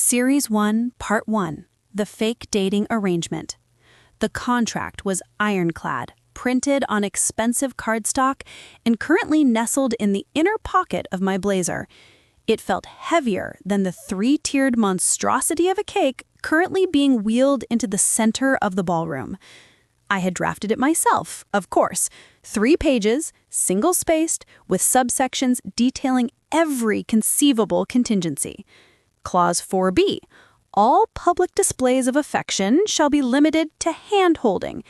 Series 1, Part 1, The Fake Dating Arrangement. The contract was ironclad, printed on expensive cardstock, and currently nestled in the inner pocket of my blazer. It felt heavier than the three-tiered monstrosity of a cake currently being wheeled into the center of the ballroom. I had drafted it myself, of course. 3 pages, single-spaced, with subsections detailing every conceivable contingency. Clause 4B. All public displays of affection shall be limited to hand-holding,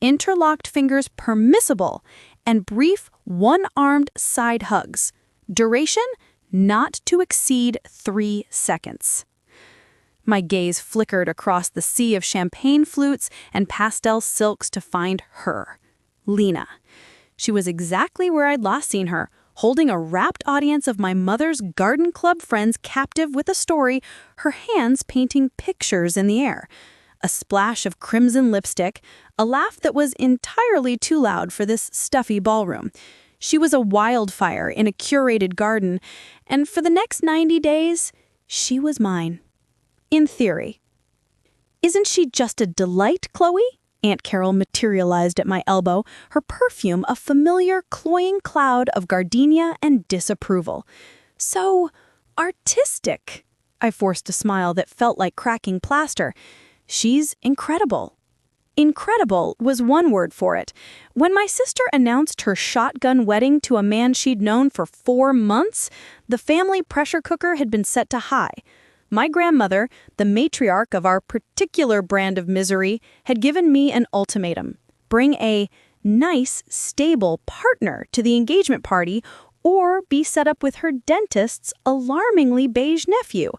interlocked fingers permissible, and brief one-armed side hugs. Duration not to exceed 3 seconds. My gaze flickered across the sea of champagne flutes and pastel silks to find her, Lena. She was exactly where I'd last seen her, holding a rapt audience of my mother's garden club friends captive with a story, her hands painting pictures in the air. A splash of crimson lipstick, a laugh that was entirely too loud for this stuffy ballroom. She was a wildfire in a curated garden, and for the next 90 days, she was mine. In theory. "Isn't she just a delight, Chloe?" Aunt Carol materialized at my elbow, her perfume a familiar, cloying cloud of gardenia and disapproval. "So artistic." I forced a smile that felt like cracking plaster. "She's incredible." Incredible was one word for it. When my sister announced her shotgun wedding to a man she'd known for 4 months, the family pressure cooker had been set to high. My grandmother, the matriarch of our particular brand of misery, had given me an ultimatum. Bring a nice, stable partner to the engagement party or be set up with her dentist's alarmingly beige nephew.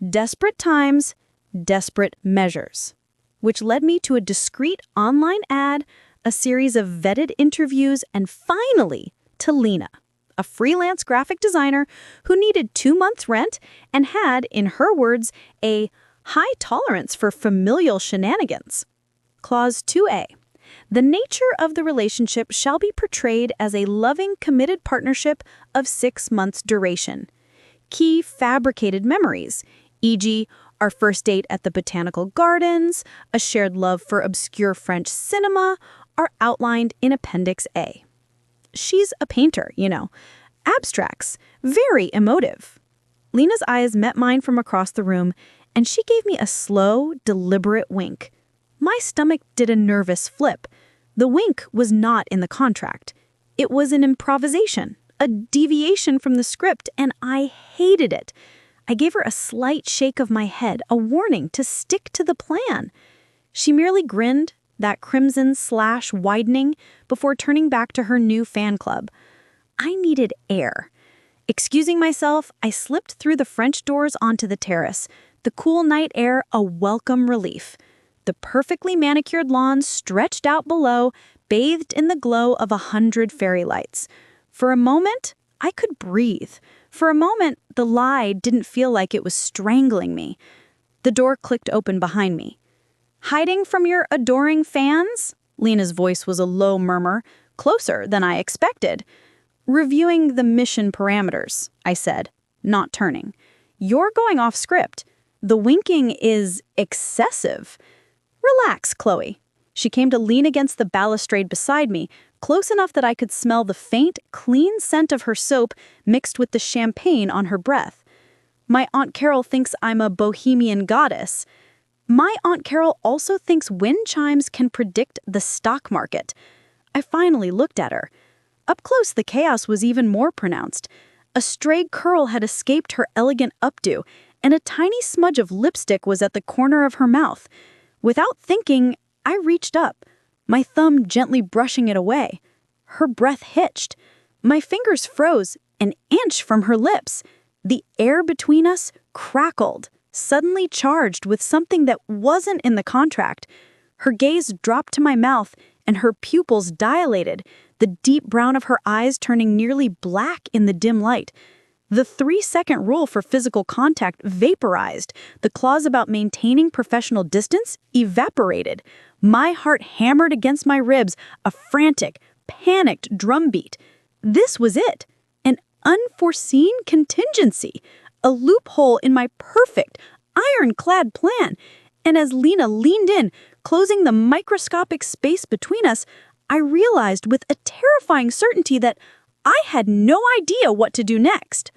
Desperate times, desperate measures. Which led me to a discreet online ad, a series of vetted interviews, and finally to Lena, a freelance graphic designer who needed 2 months' rent and had, in her words, a high tolerance for familial shenanigans. Clause 2A. The nature of the relationship shall be portrayed as a loving, committed partnership of 6 months' duration. Key fabricated memories, e.g., our first date at the Botanical Gardens, a shared love for obscure French cinema, are outlined in Appendix A. She's a painter, you know. Abstracts, very emotive. Lena's eyes met mine from across the room, and she gave me a slow, deliberate wink. My stomach did a nervous flip. The wink was not in the contract. It was an improvisation, a deviation from the script, and I hated it. I gave her a slight shake of my head, a warning to stick to the plan. She merely grinned, that crimson slash widening, before turning back to her new fan club. I needed air. Excusing myself, I slipped through the French doors onto the terrace, the cool night air a welcome relief. The perfectly manicured lawn stretched out below, bathed in the glow of 100 fairy lights. For a moment, I could breathe. For a moment, the lie didn't feel like it was strangling me. The door clicked open behind me. "Hiding from your adoring fans?" Lena's voice was a low murmur, closer than I expected. "Reviewing the mission parameters," I said, not turning. "You're going off script. The winking is excessive." "Relax, Chloe." She came to lean against the balustrade beside me, close enough that I could smell the faint, clean scent of her soap mixed with the champagne on her breath. "My Aunt Carol thinks I'm a bohemian goddess." My Aunt Carol also thinks wind chimes can predict the stock market. I finally looked at her. Up close, the chaos was even more pronounced. A stray curl had escaped her elegant updo, and a tiny smudge of lipstick was at the corner of her mouth. Without thinking, I reached up, my thumb gently brushing it away. Her breath hitched. My fingers froze an inch from her lips. The air between us crackled, suddenly charged with something that wasn't in the contract. Her gaze dropped to my mouth, and her pupils dilated, the deep brown of her eyes turning nearly black in the dim light. The 3-second rule for physical contact vaporized. The clause about maintaining professional distance evaporated. My heart hammered against my ribs, a frantic, panicked drumbeat. This was it. An unforeseen contingency. A loophole in my perfect, ironclad plan. And as Lena leaned in, closing the microscopic space between us, I realized with a terrifying certainty that I had no idea what to do next.